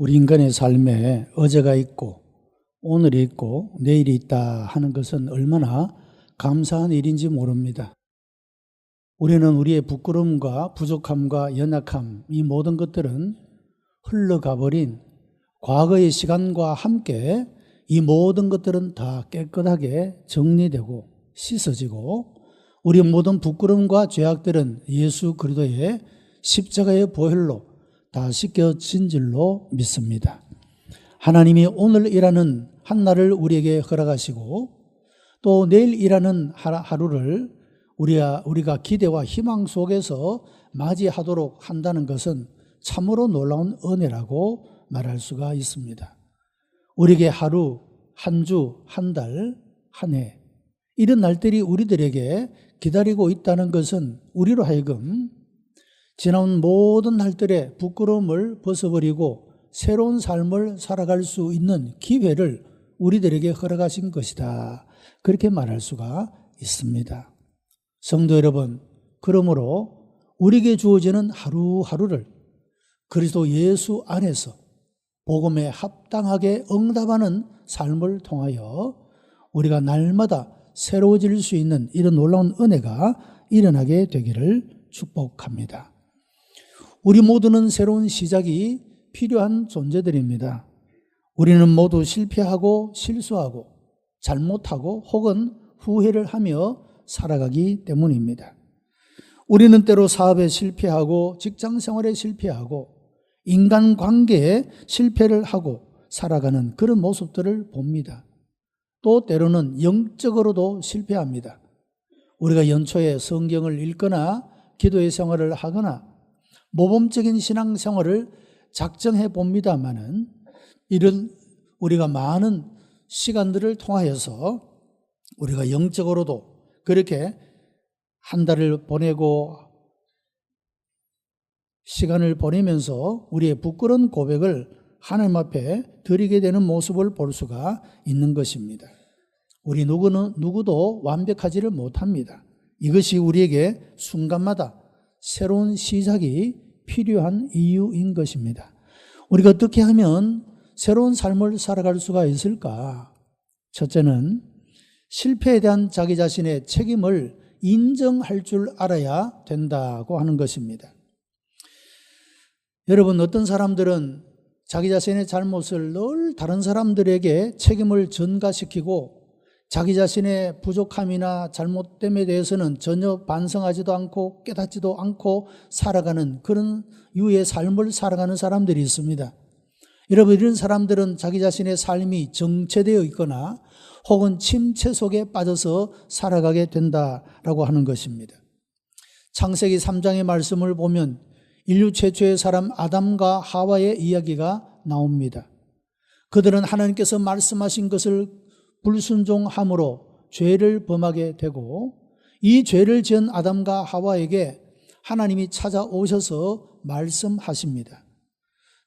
우리 인간의 삶에 어제가 있고 오늘이 있고 내일이 있다 하는 것은 얼마나 감사한 일인지 모릅니다. 우리는 우리의 부끄러움과 부족함과 연약함, 이 모든 것들은 흘러가버린 과거의 시간과 함께 이 모든 것들은 다 깨끗하게 정리되고 씻어지고 우리의 모든 부끄러움과 죄악들은 예수 그리스도의 십자가의 보혈로 다 씻겨진 줄로 믿습니다. 하나님이 오늘이라는 한날을 우리에게 허락하시고 또 내일이라는 하루를 우리가 기대와 희망 속에서 맞이하도록 한다는 것은 참으로 놀라운 은혜라고 말할 수가 있습니다. 우리에게 하루, 한 주, 한 달, 한 해 이런 날들이 우리들에게 기다리고 있다는 것은 우리로 하여금 지나온 모든 날들의 부끄러움을 벗어버리고 새로운 삶을 살아갈 수 있는 기회를 우리들에게 허락하신 것이다. 그렇게 말할 수가 있습니다. 성도 여러분, 그러므로 우리에게 주어지는 하루하루를 그리스도 예수 안에서 복음에 합당하게 응답하는 삶을 통하여 우리가 날마다 새로워질 수 있는 이런 놀라운 은혜가 일어나게 되기를 축복합니다. 우리 모두는 새로운 시작이 필요한 존재들입니다. 우리는 모두 실패하고 실수하고 잘못하고 혹은 후회를 하며 살아가기 때문입니다. 우리는 때로 사업에 실패하고 직장 생활에 실패하고 인간관계에 실패를 하고 살아가는 그런 모습들을 봅니다. 또 때로는 영적으로도 실패합니다. 우리가 연초에 성경을 읽거나 기도의 생활을 하거나 모범적인 신앙생활을 작정해 봅니다마는 이런 우리가 많은 시간들을 통하여서 우리가 영적으로도 그렇게 한 달을 보내고 시간을 보내면서 우리의 부끄러운 고백을 하나님 앞에 드리게 되는 모습을 볼 수가 있는 것입니다. 우리 누구도 완벽하지를 못합니다. 이것이 우리에게 순간마다 새로운 시작이 필요한 이유인 것입니다. 우리가 어떻게 하면 새로운 삶을 살아갈 수가 있을까? 첫째는 실패에 대한 자기 자신의 책임을 인정할 줄 알아야 된다고 하는 것입니다. 여러분, 어떤 사람들은 자기 자신의 잘못을 늘 다른 사람들에게 책임을 전가시키고 자기 자신의 부족함이나 잘못됨에 대해서는 전혀 반성하지도 않고 깨닫지도 않고 살아가는 그런 유의 삶을 살아가는 사람들이 있습니다. 여러분, 이런 사람들은 자기 자신의 삶이 정체되어 있거나 혹은 침체 속에 빠져서 살아가게 된다라고 하는 것입니다. 창세기 3장의 말씀을 보면 인류 최초의 사람 아담과 하와의 이야기가 나옵니다. 그들은 하나님께서 말씀하신 것을 불순종함으로 죄를 범하게 되고 이 죄를 지은 아담과 하와에게 하나님이 찾아오셔서 말씀하십니다.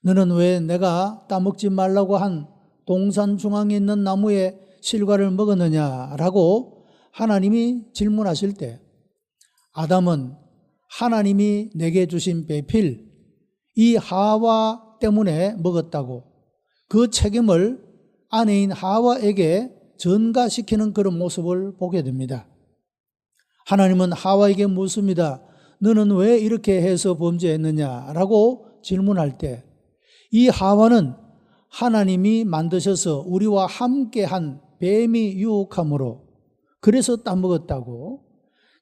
너는 왜 내가 따먹지 말라고 한 동산 중앙에 있는 나무의 실과를 먹었느냐라고 하나님이 질문하실 때 아담은 하나님이 내게 주신 배필 이 하와 때문에 먹었다고 그 책임을 아내인 하와에게 전가시키는 그런 모습을 보게 됩니다. 하나님은 하와에게 묻습니다. 너는 왜 이렇게 해서 범죄했느냐라고 질문할 때 이 하와는 하나님이 만드셔서 우리와 함께한 뱀이 유혹함으로 그래서 따먹었다고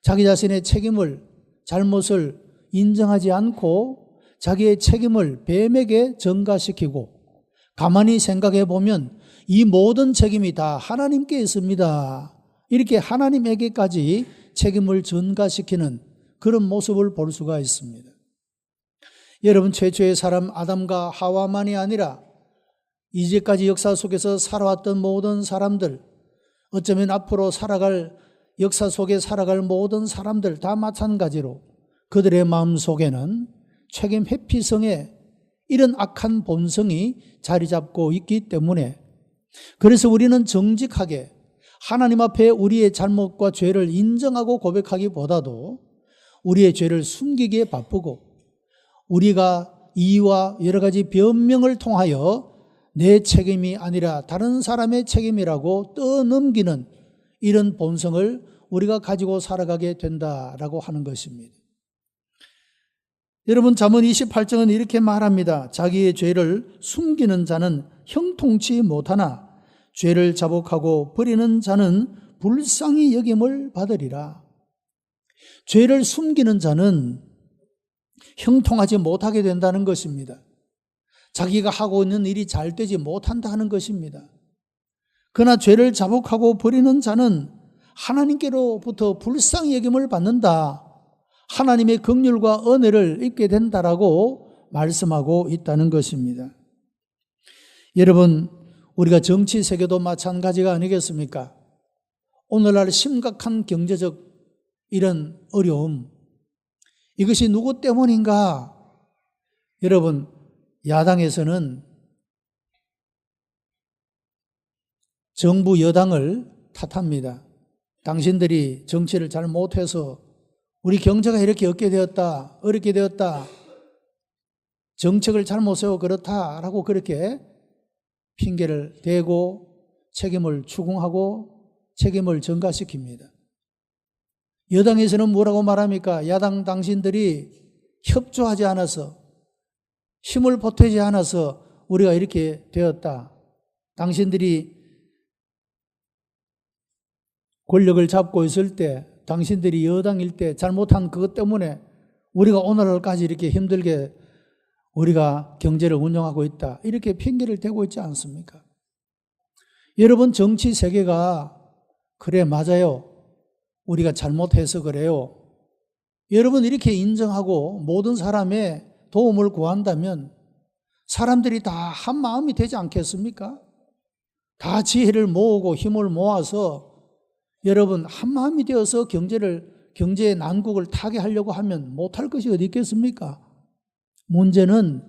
자기 자신의 책임을 잘못을 인정하지 않고 자기의 책임을 뱀에게 전가시키고 가만히 생각해 보면 이 모든 책임이 다 하나님께 있습니다. 이렇게 하나님에게까지 책임을 전가시키는 그런 모습을 볼 수가 있습니다. 여러분, 최초의 사람 아담과 하와만이 아니라 이제까지 역사 속에서 살아왔던 모든 사람들, 어쩌면 앞으로 살아갈 역사 속에 살아갈 모든 사람들 다 마찬가지로 그들의 마음 속에는 책임 회피성의 이런 악한 본성이 자리 잡고 있기 때문에 그래서 우리는 정직하게 하나님 앞에 우리의 잘못과 죄를 인정하고 고백하기보다도 우리의 죄를 숨기기에 바쁘고 우리가 이의와 여러 가지 변명을 통하여 내 책임이 아니라 다른 사람의 책임이라고 떠넘기는 이런 본성을 우리가 가지고 살아가게 된다라고 하는 것입니다. 여러분, 잠언 28장은 이렇게 말합니다. 자기의 죄를 숨기는 자는 형통치 못하나 죄를 자복하고 버리는 자는 불쌍히 여김을 받으리라. 죄를 숨기는 자는 형통하지 못하게 된다는 것입니다. 자기가 하고 있는 일이 잘 되지 못한다는 것입니다. 그러나 죄를 자복하고 버리는 자는 하나님께로부터 불쌍히 여김을 받는다. 하나님의 긍휼과 은혜를 입게 된다라고 말씀하고 있다는 것입니다. 여러분, 우리가 정치 세계도 마찬가지가 아니겠습니까? 오늘날 심각한 경제적 이런 어려움, 이것이 누구 때문인가? 여러분, 야당에서는 정부 여당을 탓합니다. 당신들이 정치를 잘 못해서 우리 경제가 이렇게 어렵게 되었다. 정책을 잘못 세워 그렇다라고 그렇게 핑계를 대고 책임을 추궁하고 책임을 전가시킵니다. 여당에서는 뭐라고 말합니까? 야당 당신들이 협조하지 않아서, 힘을 보태지 않아서 우리가 이렇게 되었다. 당신들이 권력을 잡고 있을 때, 당신들이 여당일 때 잘못한 그것 때문에 우리가 오늘날까지 이렇게 힘들게 우리가 경제를 운영하고 있다. 이렇게 핑계를 대고 있지 않습니까? 여러분, 정치 세계가 그래, 맞아요. 우리가 잘못해서 그래요. 여러분, 이렇게 인정하고 모든 사람의 도움을 구한다면 사람들이 다 한 마음이 되지 않겠습니까? 다 지혜를 모으고 힘을 모아서 여러분 한 마음이 되어서 경제의 난국을 타게 하려고 하면 못할 것이 어디 있겠습니까? 문제는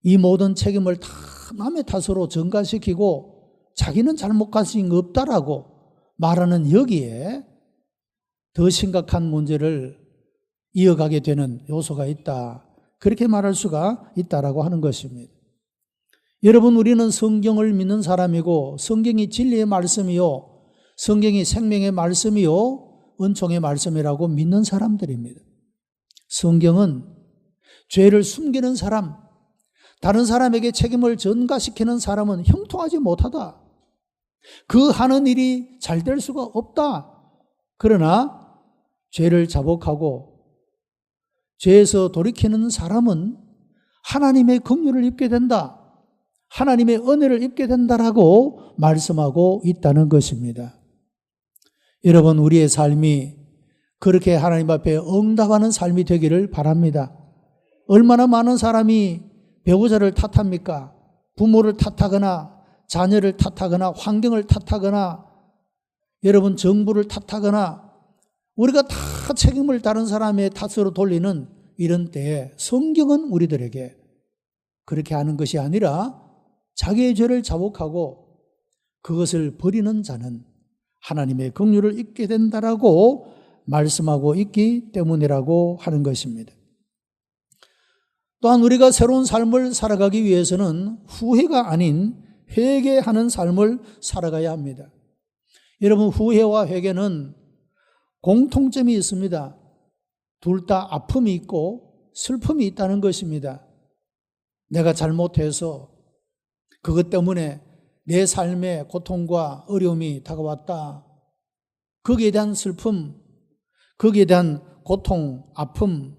이 모든 책임을 다 남의 탓으로 전가시키고 자기는 잘못한 거 없다라고 말하는 여기에 더 심각한 문제를 이어가게 되는 요소가 있다. 그렇게 말할 수가 있다라고 하는 것입니다. 여러분, 우리는 성경을 믿는 사람이고 성경이 진리의 말씀이요, 성경이 생명의 말씀이요, 은총의 말씀이라고 믿는 사람들입니다. 성경은 죄를 숨기는 사람, 다른 사람에게 책임을 전가시키는 사람은 형통하지 못하다. 그 하는 일이 잘 될 수가 없다. 그러나 죄를 자복하고 죄에서 돌이키는 사람은 하나님의 긍휼을 입게 된다. 하나님의 은혜를 입게 된다라고 말씀하고 있다는 것입니다. 여러분, 우리의 삶이 그렇게 하나님 앞에 응답하는 삶이 되기를 바랍니다. 얼마나 많은 사람이 배우자를 탓합니까? 부모를 탓하거나 자녀를 탓하거나 환경을 탓하거나 여러분 정부를 탓하거나 우리가 다 책임을 다른 사람의 탓으로 돌리는 이런 때에 성경은 우리들에게 그렇게 하는 것이 아니라 자기의 죄를 자복하고 그것을 버리는 자는 하나님의 긍휼을 입게 된다라고 말씀하고 있기 때문이라고 하는 것입니다. 또한 우리가 새로운 삶을 살아가기 위해서는 후회가 아닌 회개하는 삶을 살아가야 합니다. 여러분, 후회와 회개는 공통점이 있습니다. 둘 다 아픔이 있고 슬픔이 있다는 것입니다. 내가 잘못해서 그것 때문에 내 삶에 고통과 어려움이 다가왔다. 거기에 대한 슬픔, 거기에 대한 고통, 아픔,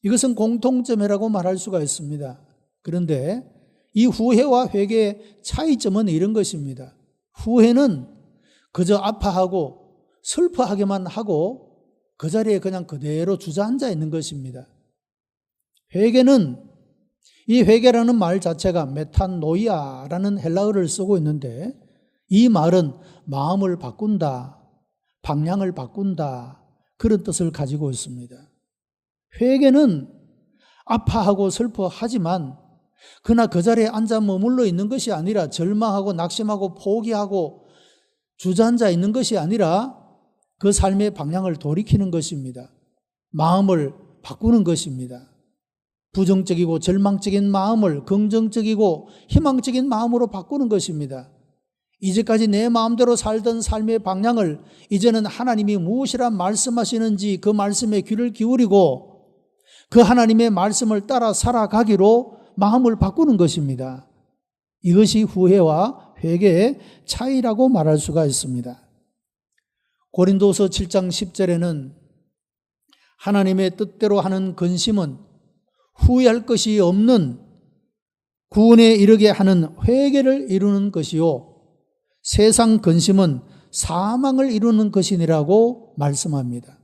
이것은 공통점이라고 말할 수가 있습니다. 그런데 이 후회와 회개의 차이점은 이런 것입니다. 후회는 그저 아파하고 슬퍼하기만 하고 그 자리에 그냥 그대로 주저앉아 있는 것입니다. 회개는, 이 회개라는 말 자체가 메탄노이아라는 헬라어를 쓰고 있는데 이 말은 마음을 바꾼다, 방향을 바꾼다, 그런 뜻을 가지고 있습니다. 회개는 아파하고 슬퍼하지만 그러나 그 자리에 앉아 머물러 있는 것이 아니라 절망하고 낙심하고 포기하고 주저앉아 있는 것이 아니라 그 삶의 방향을 돌이키는 것입니다. 마음을 바꾸는 것입니다. 부정적이고 절망적인 마음을 긍정적이고 희망적인 마음으로 바꾸는 것입니다. 이제까지 내 마음대로 살던 삶의 방향을 이제는 하나님이 무엇이라 말씀하시는지 그 말씀에 귀를 기울이고 그 하나님의 말씀을 따라 살아가기로 마음을 바꾸는 것입니다. 이것이 후회와 회개의 차이라고 말할 수가 있습니다. 고린도서 7장 10절에는 하나님의 뜻대로 하는 근심은 후회할 것이 없는 구원에 이르게 하는 회개를 이루는 것이요 세상 근심은 사망을 이루는 것이니라고 말씀합니다.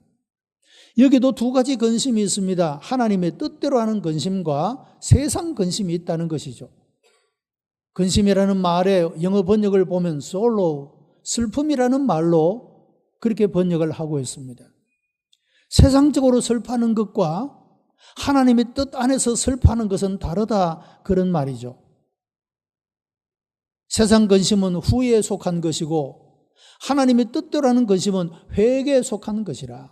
여기도 두 가지 근심이 있습니다. 하나님의 뜻대로 하는 근심과 세상 근심이 있다는 것이죠. 근심이라는 말의 영어 번역을 보면 sorrow, 슬픔이라는 말로 그렇게 번역을 하고 있습니다. 세상적으로 슬퍼하는 것과 하나님의 뜻 안에서 슬퍼하는 것은 다르다 그런 말이죠. 세상 근심은 후회에 속한 것이고 하나님의 뜻대로 하는 근심은 회개에 속한 것이라.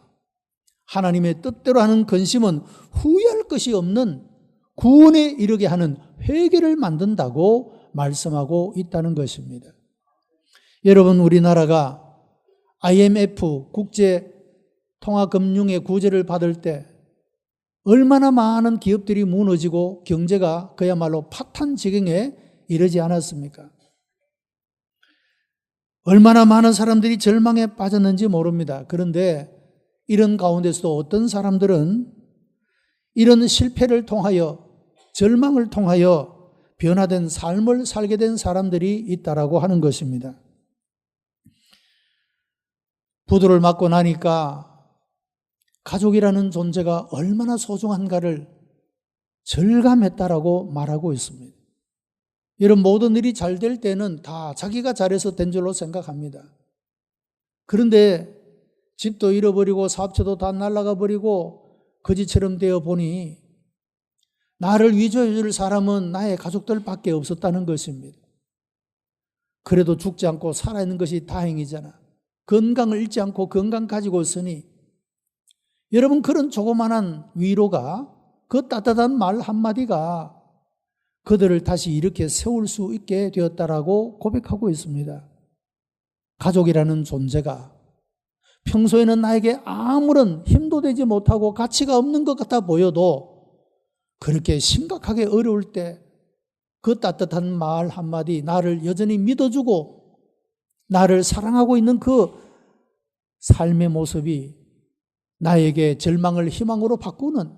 하나님의 뜻대로 하는 근심은 후회할 것이 없는 구원에 이르게 하는 회개를 만든다고 말씀하고 있다는 것입니다. 여러분, 우리나라가 IMF 국제통화금융의 구제를 받을 때 얼마나 많은 기업들이 무너지고 경제가 그야말로 파탄 지경에 이르지 않았습니까? 얼마나 많은 사람들이 절망에 빠졌는지 모릅니다. 그런데 이런 가운데서도 어떤 사람들은 이런 실패를 통하여 절망을 통하여 변화된 삶을 살게 된 사람들이 있다라고 하는 것입니다. 부도를 맞고 나니까 가족이라는 존재가 얼마나 소중한가를 절감했다라고 말하고 있습니다. 이런 모든 일이 잘 될 때는 다 자기가 잘해서 된 줄로 생각합니다. 그런데 집도 잃어버리고 사업처도 다 날아가 버리고 거지처럼 되어 보니 나를 위조해 줄 사람은 나의 가족들밖에 없었다는 것입니다. 그래도 죽지 않고 살아있는 것이 다행이잖아. 건강을 잃지 않고 건강 가지고 있으니 여러분, 그런 조그만한 위로가, 그 따뜻한 말 한마디가 그들을 다시 이렇게 세울 수 있게 되었다라고 고백하고 있습니다. 가족이라는 존재가 평소에는 나에게 아무런 힘도 되지 못하고 가치가 없는 것 같아 보여도 그렇게 심각하게 어려울 때 그 따뜻한 말 한마디, 나를 여전히 믿어주고 나를 사랑하고 있는 그 삶의 모습이 나에게 절망을 희망으로 바꾸는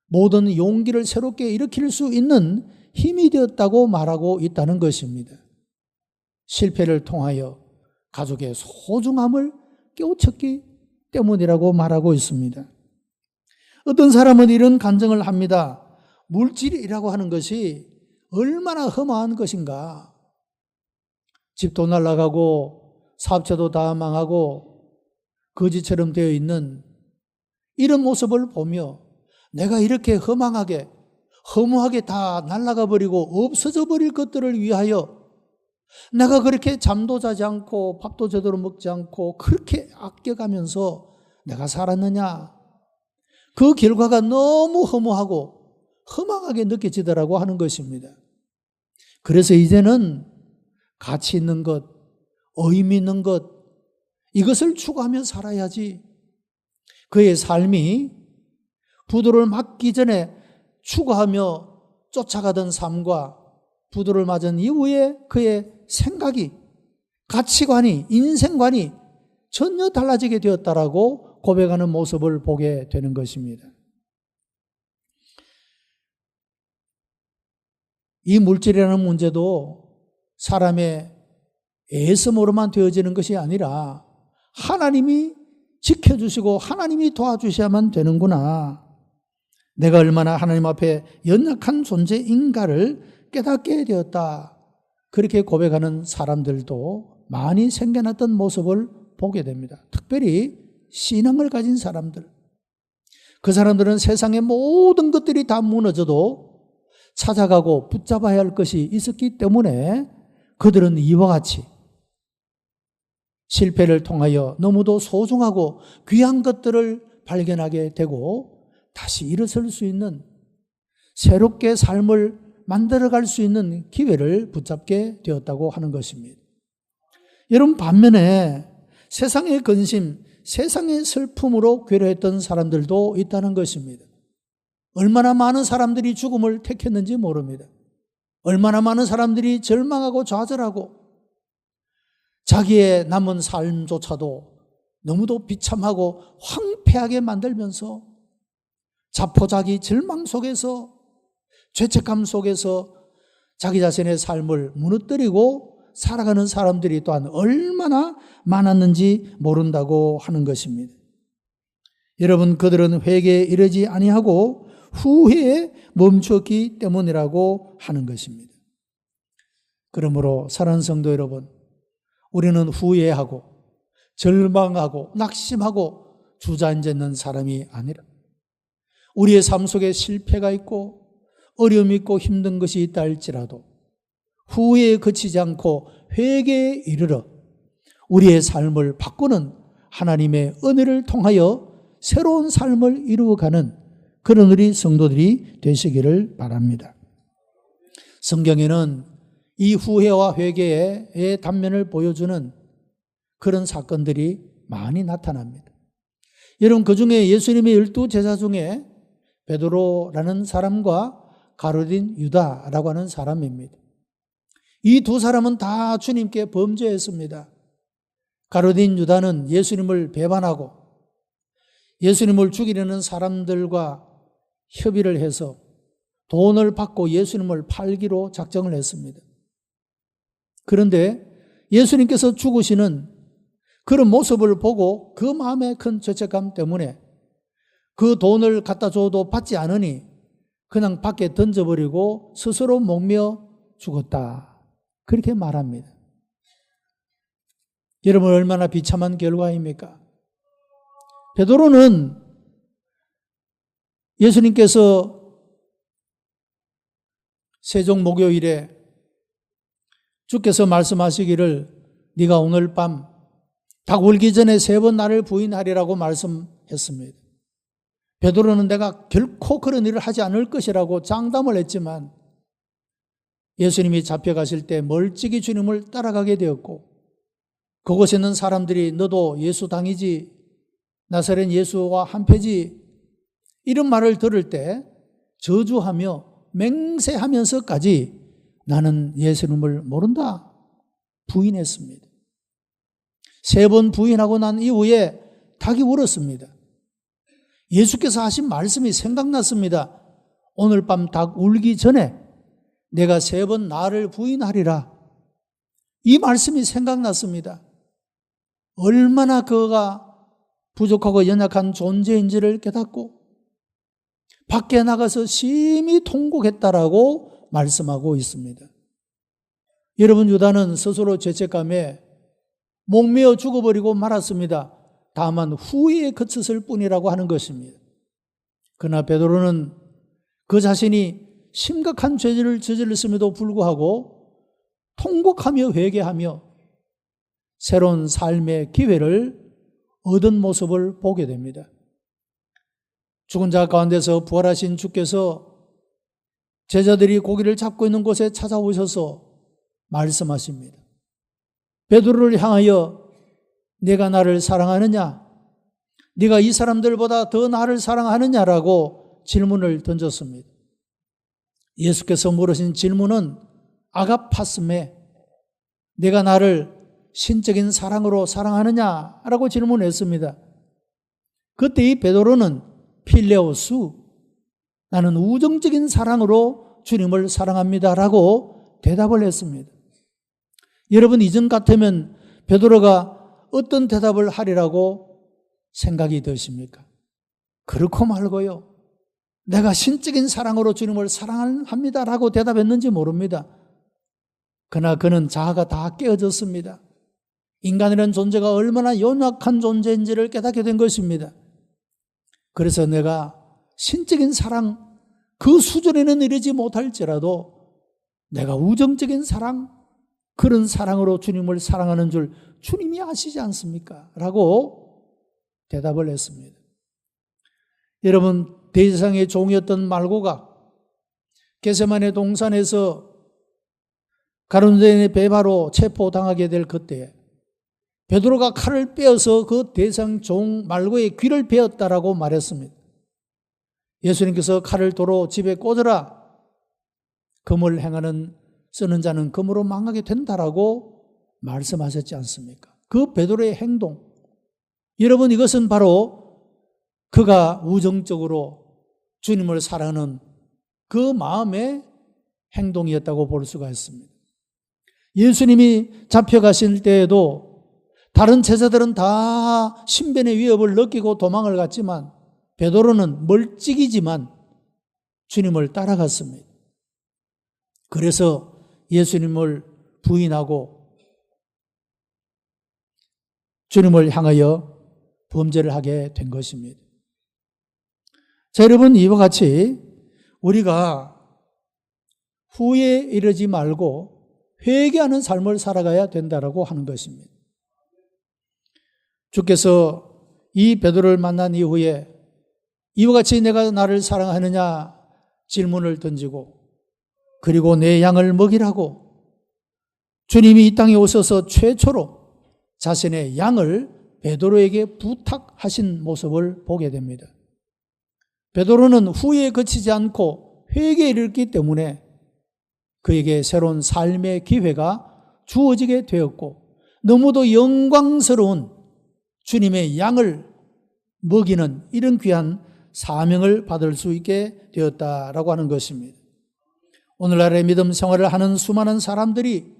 모든 용기를 새롭게 일으킬 수 있는 힘이 되었다고 말하고 있다는 것입니다. 실패를 통하여 가족의 소중함을 깨우쳤기 때문이라고 말하고 있습니다. 어떤 사람은 이런 간증을 합니다. 물질이라고 하는 것이 얼마나 험한 것인가. 집도 날아가고 사업체도 다 망하고 거지처럼 되어 있는 이런 모습을 보며 내가 이렇게 허망하게 허무하게 다 날아가 버리고 없어져 버릴 것들을 위하여 내가 그렇게 잠도 자지 않고 밥도 제대로 먹지 않고 그렇게 아껴가면서 내가 살았느냐. 그 결과가 너무 허무하고 허망하게 느껴지더라고 하는 것입니다. 그래서 이제는 가치 있는 것, 의미 있는 것, 이것을 추구하며 살아야지. 그의 삶이 부도를 맞기 전에 추구하며 쫓아가던 삶과 부도를 맞은 이후에 그의 생각이, 가치관이, 인생관이 전혀 달라지게 되었다라고 고백하는 모습을 보게 되는 것입니다. 이 물질이라는 문제도 사람의 애씀으로만 되어지는 것이 아니라 하나님이 지켜주시고 하나님이 도와주셔야만 되는구나. 내가 얼마나 하나님 앞에 연약한 존재인가를 깨닫게 되었다. 그렇게 고백하는 사람들도 많이 생겨났던 모습을 보게 됩니다. 특별히 신앙을 가진 사람들. 그 사람들은 세상의 모든 것들이 다 무너져도 찾아가고 붙잡아야 할 것이 있었기 때문에 그들은 이와 같이 실패를 통하여 너무도 소중하고 귀한 것들을 발견하게 되고 다시 일어설 수 있는 새롭게 삶을 만들어갈 수 있는 기회를 붙잡게 되었다고 하는 것입니다. 여러분, 반면에 세상의 근심, 세상의 슬픔으로 괴로웠던 사람들도 있다는 것입니다. 얼마나 많은 사람들이 죽음을 택했는지 모릅니다. 얼마나 많은 사람들이 절망하고 좌절하고 자기의 남은 삶조차도 너무도 비참하고 황폐하게 만들면서 자포자기 절망 속에서 죄책감 속에서 자기 자신의 삶을 무너뜨리고 살아가는 사람들이 또한 얼마나 많았는지 모른다고 하는 것입니다. 여러분, 그들은 회개에 이르지 아니하고 후회에 멈췄기 때문이라고 하는 것입니다. 그러므로 사랑하는 성도 여러분, 우리는 후회하고 절망하고 낙심하고 주저앉는 사람이 아니라 우리의 삶 속에 실패가 있고 어려움이 있고 힘든 것이 있다 할지라도 후회에 그치지 않고 회개에 이르러 우리의 삶을 바꾸는 하나님의 은혜를 통하여 새로운 삶을 이루어가는 그런 우리 성도들이 되시기를 바랍니다. 성경에는 이 후회와 회개의 단면을 보여주는 그런 사건들이 많이 나타납니다. 여러분, 그 중에 예수님의 12제자 중에 베드로라는 사람과 가룟 유다라고 하는 사람입니다. 이 두 사람은 다 주님께 범죄했습니다. 가룟 유다는 예수님을 배반하고 예수님을 죽이려는 사람들과 협의를 해서 돈을 받고 예수님을 팔기로 작정을 했습니다. 그런데 예수님께서 죽으시는 그런 모습을 보고 그 마음의 큰 죄책감 때문에 그 돈을 갖다 줘도 받지 않으니 그냥 밖에 던져버리고 스스로 목며 죽었다. 그렇게 말합니다. 여러분, 얼마나 비참한 결과입니까? 베드로는 예수님께서 세종 목요일에 주께서 말씀하시기를 네가 오늘 밤 닭 울기 전에 3번 나를 부인하리라고 말씀했습니다. 베드로는 내가 결코 그런 일을 하지 않을 것이라고 장담을 했지만 예수님이 잡혀가실 때 멀찍이 주님을 따라가게 되었고 그곳에 있는 사람들이 너도 예수 당이지 나사렛 예수와 한패지 이런 말을 들을 때 저주하며 맹세하면서까지 나는 예수님을 모른다 부인했습니다. 3번 부인하고 난 이후에 닭이 울었습니다. 예수께서 하신 말씀이 생각났습니다. 오늘 밤 닭 울기 전에 내가 3번 나를 부인하리라. 이 말씀이 생각났습니다. 얼마나 그가 부족하고 연약한 존재인지를 깨닫고 밖에 나가서 심히 통곡했다라고 말씀하고 있습니다. 여러분, 유다는 스스로 죄책감에 목매어 죽어버리고 말았습니다. 다만 후회에 그쳤을 뿐이라고 하는 것입니다. 그러나 베드로는 그 자신이 심각한 죄를 저질렀음에도 불구하고 통곡하며 회개하며 새로운 삶의 기회를 얻은 모습을 보게 됩니다. 죽은 자 가운데서 부활하신 주께서 제자들이 고기를 잡고 있는 곳에 찾아오셔서 말씀하십니다. 베드로를 향하여 네가 나를 사랑하느냐? 네가 이 사람들보다 더 나를 사랑하느냐라고 질문을 던졌습니다. 예수께서 물으신 질문은 아가파스메, 네가 나를 신적인 사랑으로 사랑하느냐라고 질문했습니다. 그때 이 베드로는 필레오수, 나는 우정적인 사랑으로 주님을 사랑합니다라고 대답을 했습니다. 여러분, 이전 같으면 베드로가 어떤 대답을 하리라고 생각이 드십니까? 그렇고 말고요. 내가 신적인 사랑으로 주님을 사랑합니다라고 대답했는지 모릅니다. 그러나 그는 자아가 다 깨어졌습니다. 인간이라는 존재가 얼마나 연약한 존재인지를 깨닫게 된 것입니다. 그래서 내가 신적인 사랑 그 수준에는 이르지 못할지라도 내가 우정적인 사랑, 그런 사랑으로 주님을 사랑하는 줄 주님이 아시지 않습니까? 라고 대답을 했습니다. 여러분, 대제사장의 종이었던 말고가 겟세마네 동산에서 가룟유다인의 배바로 체포당하게 될 그때에 베드로가 칼을 빼어서 그 대상 종 말고의 귀를 베었다라고 말했습니다. 예수님께서 칼을 도로 집에 꽂으라. 금을 행하는 쓰는 자는 금으로 망하게 된다라고 말씀하셨지 않습니까? 그 베드로의 행동, 여러분, 이것은 바로 그가 우정적으로 주님을 사랑하는 그 마음의 행동이었다고 볼 수가 있습니다. 예수님이 잡혀가실 때에도 다른 제자들은 다 신변의 위협을 느끼고 도망을 갔지만 베드로는 멀찍이지만 주님을 따라갔습니다. 그래서 예수님을 부인하고 주님을 향하여 범죄를 하게 된 것입니다. 자, 여러분, 이와 같이 우리가 후회에 이르지 말고 회개하는 삶을 살아가야 된다라고 하는 것입니다. 주께서 이 베드로를 만난 이후에 이와 같이 내가 나를 사랑하느냐 질문을 던지고 그리고 내 양을 먹이라고 주님이 이 땅에 오셔서 최초로 자신의 양을 베드로에게 부탁하신 모습을 보게 됩니다. 베드로는 후회에 그치지 않고 회개에 이르렀기 때문에 그에게 새로운 삶의 기회가 주어지게 되었고 너무도 영광스러운 주님의 양을 먹이는 이런 귀한 사명을 받을 수 있게 되었다라고 하는 것입니다. 오늘날의 믿음 생활을 하는 수많은 사람들이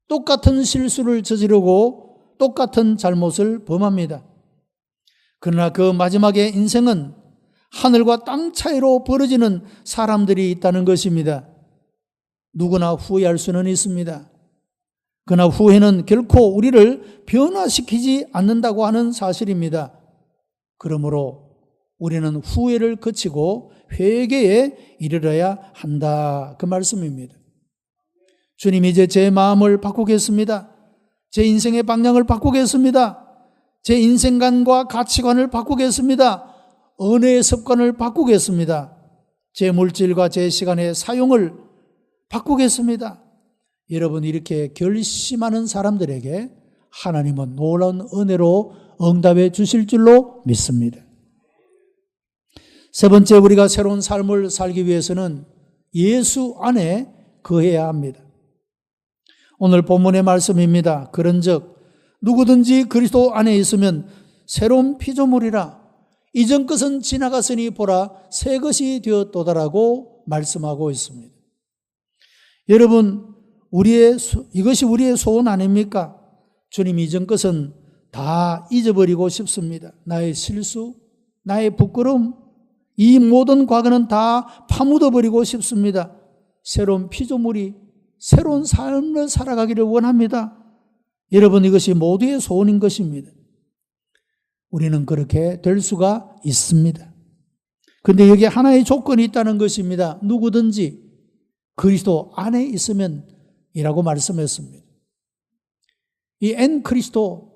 똑같은 실수를 저지르고 똑같은 잘못을 범합니다. 그러나 그 마지막에 인생은 하늘과 땅 차이로 벌어지는 사람들이 있다는 것입니다. 누구나 후회할 수는 있습니다. 그러나 후회는 결코 우리를 변화시키지 않는다고 하는 사실입니다. 그러므로 우리는 후회를 그치고 회개에 이르러야 한다, 그 말씀입니다. 주님, 이제 제 마음을 바꾸겠습니다. 제 인생의 방향을 바꾸겠습니다. 제 인생관과 가치관을 바꾸겠습니다. 은혜의 습관을 바꾸겠습니다. 제 물질과 제 시간의 사용을 바꾸겠습니다. 여러분, 이렇게 결심하는 사람들에게 하나님은 놀라운 은혜로 응답해 주실 줄로 믿습니다. 세 번째, 우리가 새로운 삶을 살기 위해서는 예수 안에 거해야 합니다. 오늘 본문의 말씀입니다. 그런즉 누구든지 그리스도 안에 있으면 새로운 피조물이라 이전 것은 지나갔으니 보라 새 것이 되었도다라고 말씀하고 있습니다. 여러분, 이것이 우리의 소원 아닙니까? 주님, 이전 것은 다 잊어버리고 싶습니다. 나의 실수, 나의 부끄러움, 이 모든 과거는 다 파묻어버리고 싶습니다. 새로운 피조물이 새로운 삶을 살아가기를 원합니다. 여러분, 이것이 모두의 소원인 것입니다. 우리는 그렇게 될 수가 있습니다. 그런데 여기에 하나의 조건이 있다는 것입니다. 누구든지 그리스도 안에 있으면 이라고 말씀했습니다. 이 엔 그리스도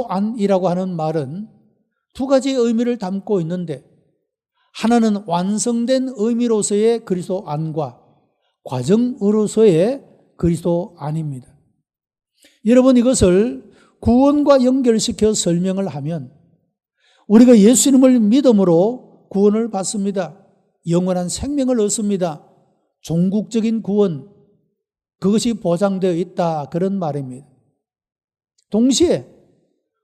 안이라고 하는 말은 두 가지의 의미를 담고 있는데 하나는 완성된 의미로서의 그리스도 안과 과정으로서의 그리스도 안입니다. 여러분, 이것을 구원과 연결시켜 설명을 하면 우리가 예수님을 믿음으로 구원을 받습니다. 영원한 생명을 얻습니다. 종국적인 구원, 그것이 보장되어 있다, 그런 말입니다. 동시에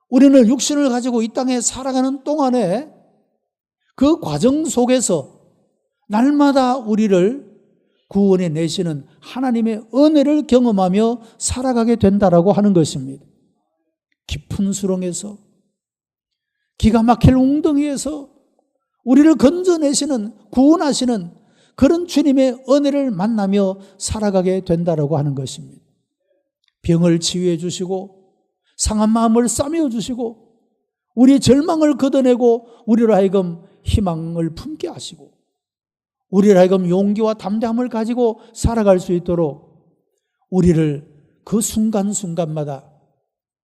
우리는 육신을 가지고 이 땅에 살아가는 동안에 그 과정 속에서 날마다 우리를 구원해 내시는 하나님의 은혜를 경험하며 살아가게 된다라고 하는 것입니다. 깊은 수렁에서, 기가 막힐 웅덩이에서 우리를 건져내시는, 구원하시는 그런 주님의 은혜를 만나며 살아가게 된다라고 하는 것입니다. 병을 치유해 주시고 상한 마음을 싸매어 주시고 우리의 절망을 걷어내고 우리로 하여금 희망을 품게 하시고 우리로 하여금 용기와 담대함을 가지고 살아갈 수 있도록 우리를 그 순간순간마다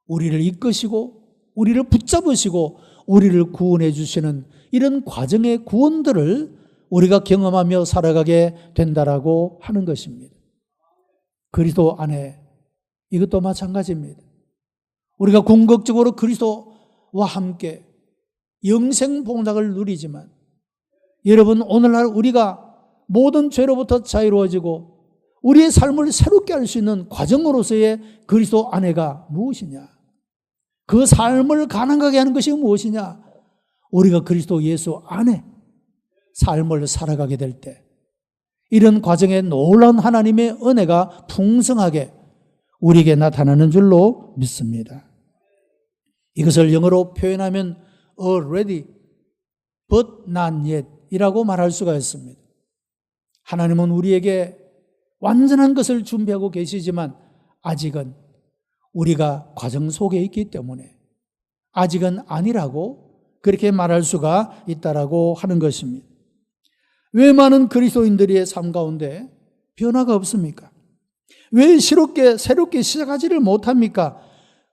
우리를 이끄시고 우리를 붙잡으시고 우리를 구원해 주시는 이런 과정의 구원들을 우리가 경험하며 살아가게 된다라고 하는 것입니다. 그리스도 안에 이것도 마찬가지입니다. 우리가 궁극적으로 그리스도와 함께 영생 복락을 누리지만 여러분 오늘날 우리가 모든 죄로부터 자유로워지고 우리의 삶을 새롭게 할 수 있는 과정으로서의 그리스도 안에가 무엇이냐? 그 삶을 가능하게 하는 것이 무엇이냐? 우리가 그리스도 예수 안에 삶을 살아가게 될 때 이런 과정에 놀라운 하나님의 은혜가 풍성하게 우리에게 나타나는 줄로 믿습니다. 이것을 영어로 표현하면 already but not yet 이라고 말할 수가 있습니다. 하나님은 우리에게 완전한 것을 준비하고 계시지만 아직은 우리가 과정 속에 있기 때문에 아직은 아니라고 그렇게 말할 수가 있다라고 하는 것입니다. 왜 많은 그리스도인들의 삶 가운데 변화가 없습니까? 왜 새롭게 시작하지를 못합니까?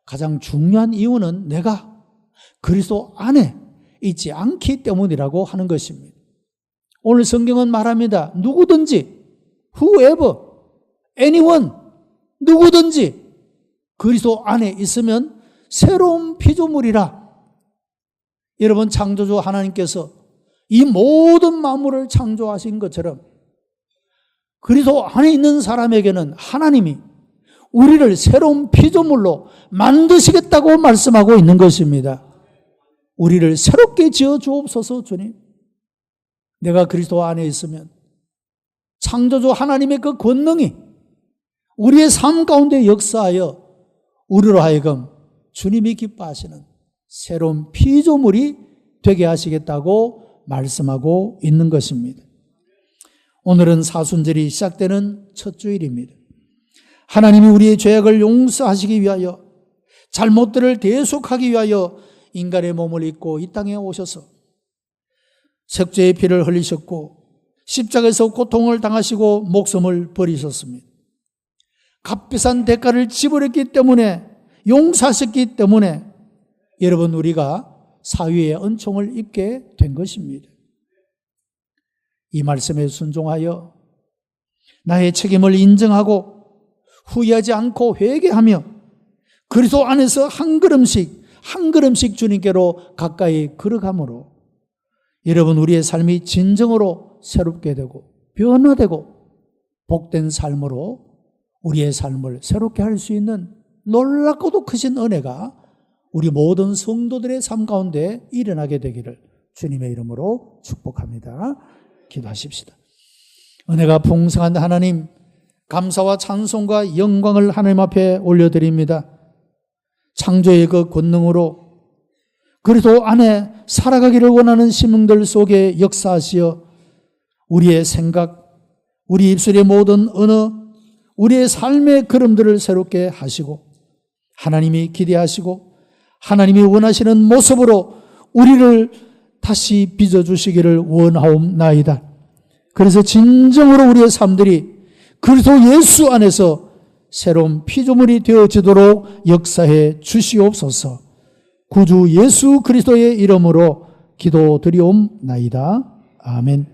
가장 중요한 이유는 내가 그리스도 안에 있지 않기 때문이라고 하는 것입니다. 오늘 성경은 말합니다. 누구든지, whoever, anyone, 누구든지 그리스도 안에 있으면 새로운 피조물이라. 여러분 창조주 하나님께서 이 모든 만물을 창조하신 것처럼 그리스도 안에 있는 사람에게는 하나님이 우리를 새로운 피조물로 만드시겠다고 말씀하고 있는 것입니다. 우리를 새롭게 지어 주옵소서. 주님, 내가 그리스도 안에 있으면 창조주 하나님의 그 권능이 우리의 삶 가운데 역사하여 우리로 하여금 주님이 기뻐하시는 새로운 피조물이 되게 하시겠다고 말씀하고 있는 것입니다. 오늘은 사순절이 시작되는 첫 주일입니다. 하나님이 우리의 죄악을 용서하시기 위하여 잘못들을 대속하기 위하여 인간의 몸을 입고 이 땅에 오셔서 색죄의 피를 흘리셨고 십자가에서 고통을 당하시고 목숨을 버리셨습니다. 값비싼 대가를 지불했기 때문에 용서하셨기 때문에 여러분 우리가 사위의 은총을 입게 된 것입니다. 이 말씀에 순종하여 나의 책임을 인정하고 후회하지 않고 회개하며 그리스도 안에서 한 걸음씩 주님께로 가까이 걸어감으로 여러분 우리의 삶이 진정으로 새롭게 되고 변화되고 복된 삶으로 우리의 삶을 새롭게 할 수 있는 놀랍고도 크신 은혜가 우리 모든 성도들의 삶 가운데 일어나게 되기를 주님의 이름으로 축복합니다. 기도하십시다. 은혜가 풍성한 하나님, 감사와 찬송과 영광을 하나님 앞에 올려드립니다. 창조의 그 권능으로 그리스도 안에 살아가기를 원하는 심령들 속에 역사하시어 우리의 생각, 우리 입술의 모든 언어, 우리의 삶의 걸음들을 새롭게 하시고 하나님이 기대하시고 하나님이 원하시는 모습으로 우리를 다시 빚어주시기를 원하옵나이다. 그래서 진정으로 우리의 삶들이 그리스도 예수 안에서 새로운 피조물이 되어지도록 역사해 주시옵소서. 구주 예수 그리스도의 이름으로 기도드리옵나이다. 아멘.